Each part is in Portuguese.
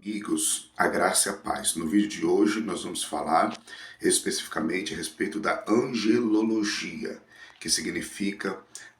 Amigos, a graça e a paz. No vídeo de hoje nós vamos falar especificamente a respeito da angelologia, que significa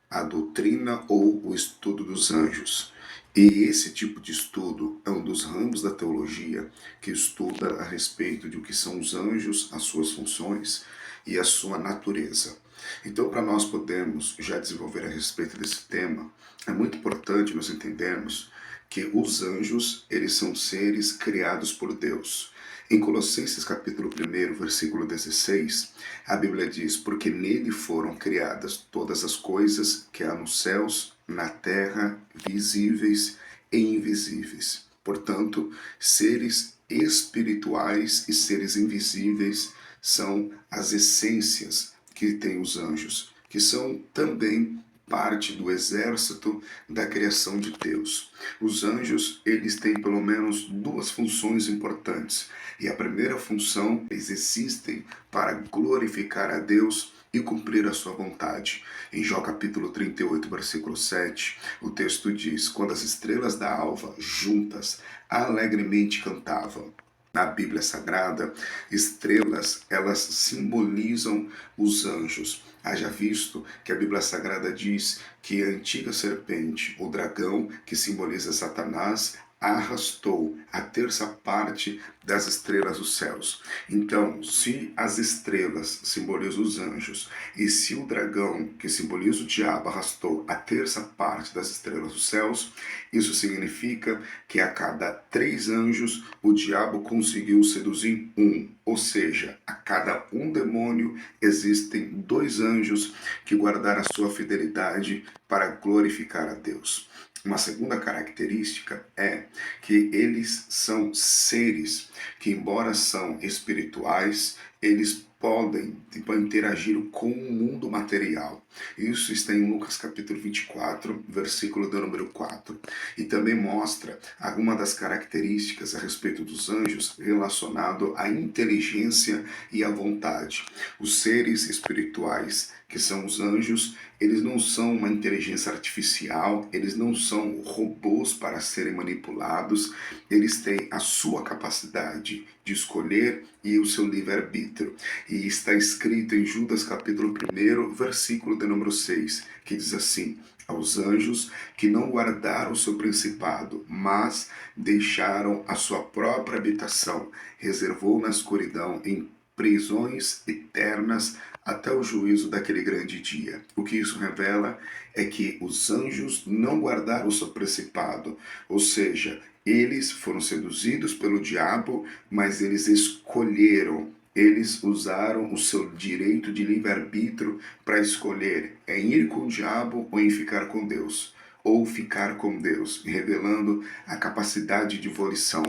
a doutrina ou o estudo dos anjos. E esse tipo de estudo é um dos ramos da teologia que estuda a respeito de o que são os anjos, as suas funções e a sua natureza. Então, para nós podermos já desenvolver a respeito desse tema, é muito importante nós entendermos que os anjos, eles são seres criados por Deus. Em Colossenses capítulo 1, versículo 16, a Bíblia diz: porque nele foram criadas todas as coisas que há nos céus, na terra, visíveis e invisíveis. Portanto, seres espirituais e seres invisíveis são as essências que têm os anjos, que são também parte do exército da criação de Deus. Os anjos, eles têm pelo menos duas funções importantes. E a primeira função, eles existem para glorificar a Deus e cumprir a sua vontade. Em Jó capítulo 38, versículo 7, o texto diz: quando as estrelas da alva juntas alegremente cantavam. Na Bíblia Sagrada, estrelas, elas simbolizam os anjos. Haja visto que a Bíblia Sagrada diz que a antiga serpente, o dragão, que simboliza Satanás, arrastou a terça parte das estrelas dos céus. Então, se as estrelas simbolizam os anjos e se o dragão, que simboliza o diabo, arrastou a terça parte das estrelas dos céus, isso significa que a cada 3 anjos o diabo conseguiu seduzir um. Ou seja, a cada um demônio existem 2 anjos que guardaram a sua fidelidade para glorificar a Deus. Uma segunda característica é que eles são seres que, embora são espirituais, eles podem interagir com o mundo material. Isso está em Lucas capítulo 24, versículo do número 4. E também mostra algumas das características a respeito dos anjos relacionado à inteligência e à vontade. Os seres espirituais, que são os anjos, eles não são uma inteligência artificial, eles não são robôs para serem manipulados, eles têm a sua capacidade de escolher e o seu livre-arbítrio. E está escrito em Judas capítulo 1, versículo de número 6, que diz assim: aos anjos que não guardaram o seu principado, mas deixaram a sua própria habitação, reservou na escuridão em prisões eternas até o juízo daquele grande dia. O que isso revela é que os anjos não guardaram o seu principado, ou seja, eles foram seduzidos pelo diabo, mas eles escolheram, eles usaram o seu direito de livre-arbítrio para escolher em ir com o diabo ou em ficar com Deus, ou ficar com Deus, revelando a capacidade de volição.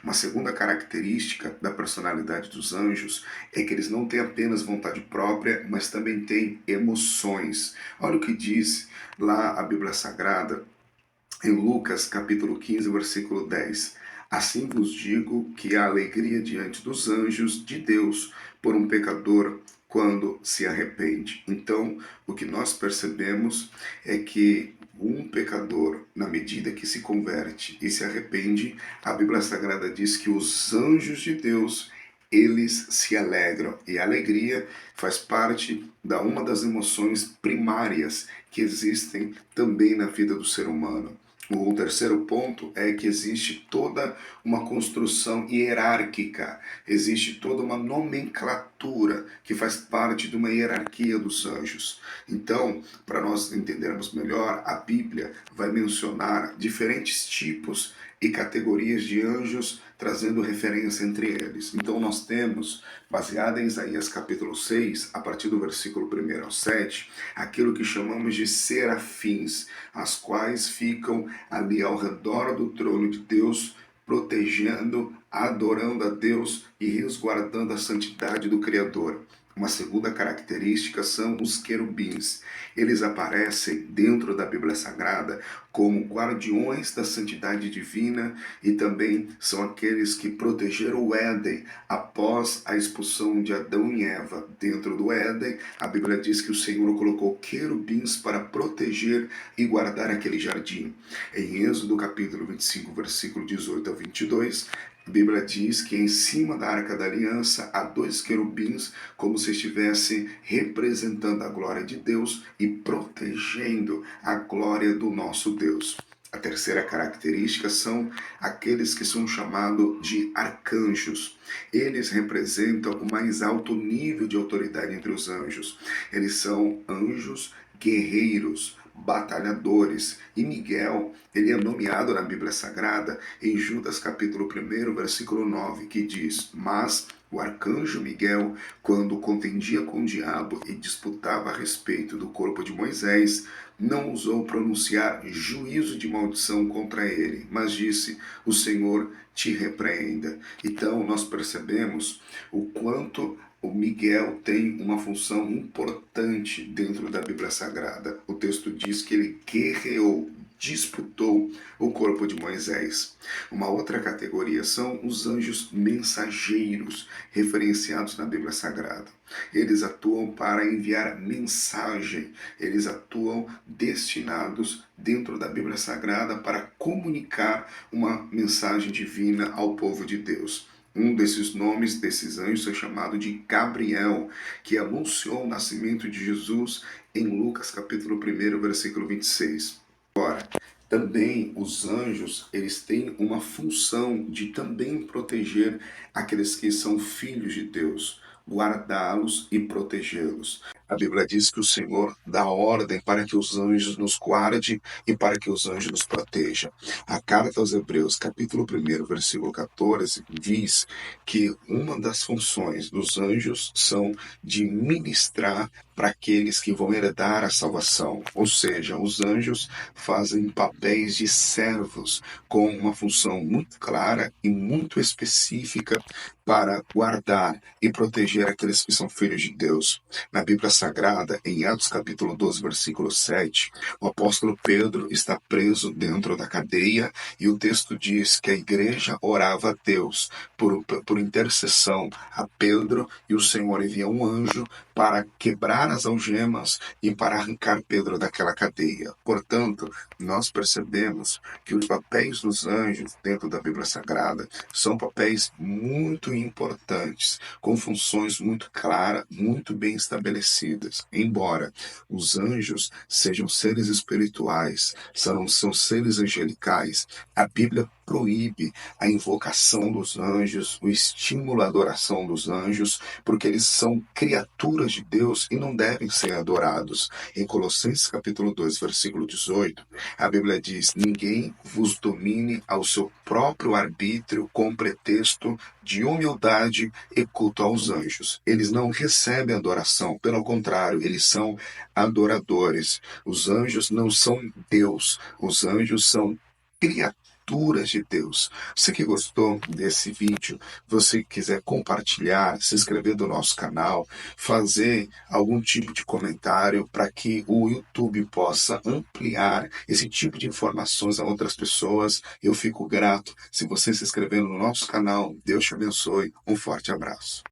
Uma segunda característica da personalidade dos anjos é que eles não têm apenas vontade própria, mas também têm emoções. Olha o que diz lá a Bíblia Sagrada, em Lucas capítulo 15, versículo 10. Assim vos digo que há alegria diante dos anjos de Deus por um pecador quando se arrepende. Então, o que nós percebemos é que um pecador, na medida que se converte e se arrepende, a Bíblia Sagrada diz que os anjos de Deus, eles se alegram. E a alegria faz parte da uma das emoções primárias que existem também na vida do ser humano. O terceiro ponto é que existe toda uma construção hierárquica, existe toda uma nomenclatura que faz parte de uma hierarquia dos anjos. Então, para nós entendermos melhor, a Bíblia vai mencionar diferentes tipos e categorias de anjos, trazendo referência entre eles. Então nós temos, baseado em Isaías capítulo 6, a partir do versículo 1 ao 7, aquilo que chamamos de serafins, as quais ficam ali ao redor do trono de Deus, protegendo, adorando a Deus e resguardando a santidade do Criador. Uma segunda característica são os querubins. Eles aparecem dentro da Bíblia Sagrada como guardiões da santidade divina e também são aqueles que protegeram o Éden após a expulsão de Adão e Eva. Dentro do Éden, a Bíblia diz que o Senhor colocou querubins para proteger e guardar aquele jardim. Em Êxodo capítulo 25, versículo 18 ao 22, a Bíblia diz que em cima da Arca da Aliança há dois querubins, como se estivessem representando a glória de Deus e protegendo a glória do nosso Deus. A terceira característica são aqueles que são chamados de arcanjos. Eles representam o mais alto nível de autoridade entre os anjos. Eles são anjos guerreiros, batalhadores. E Miguel, ele é nomeado na Bíblia Sagrada em Judas capítulo 1, versículo 9, que diz: mas o arcanjo Miguel, quando contendia com o diabo e disputava a respeito do corpo de Moisés, não ousou pronunciar juízo de maldição contra ele, mas disse: o Senhor te repreenda. Então nós percebemos o quanto o Miguel tem uma função importante dentro da Bíblia Sagrada. O texto diz que ele guerreou, disputou o corpo de Moisés. Uma outra categoria são os anjos mensageiros, referenciados na Bíblia Sagrada. Eles atuam para enviar mensagem, eles atuam destinados dentro da Bíblia Sagrada para comunicar uma mensagem divina ao povo de Deus. Um desses nomes desses anjos é chamado de Gabriel, que anunciou o nascimento de Jesus em Lucas capítulo 1, versículo 26. Agora, também os anjos, eles têm uma função de também proteger aqueles que são filhos de Deus, guardá-los e protegê-los. A Bíblia diz que o Senhor dá ordem para que os anjos nos guardem e para que os anjos nos protejam. A carta aos Hebreus, capítulo 1, versículo 14, diz que uma das funções dos anjos são de ministrar para aqueles que vão herdar a salvação. Ou seja, os anjos fazem papéis de servos com uma função muito clara e muito específica para guardar e proteger aqueles que são filhos de Deus. Na Bíblia Sagrada, em Atos capítulo 12, versículo 7, o apóstolo Pedro está preso dentro da cadeia e o texto diz que a igreja orava a Deus por intercessão a Pedro e o Senhor envia um anjo para quebrar as algemas e para arrancar Pedro daquela cadeia. Portanto, nós percebemos que os papéis dos anjos dentro da Bíblia Sagrada são papéis muito importantes, com funções muito claras, muito bem estabelecidas. Embora os anjos sejam seres espirituais, são seres angelicais, a Bíblia proíbe a invocação dos anjos, o estímulo à adoração dos anjos, porque eles são criaturas de Deus e não devem ser adorados. Em Colossenses capítulo 2, versículo 18, a Bíblia diz: ninguém vos domine ao seu próprio arbítrio com pretexto de humildade e culto aos anjos. Eles não recebem adoração, pelo contrário, eles são adoradores. Os anjos não são Deus, os anjos são criaturas de Deus. Você que gostou desse vídeo, você quiser compartilhar, se inscrever no nosso canal, fazer algum tipo de comentário para que o YouTube possa ampliar esse tipo de informações a outras pessoas, eu fico grato se você se inscrever no nosso canal. Deus te abençoe. Um forte abraço.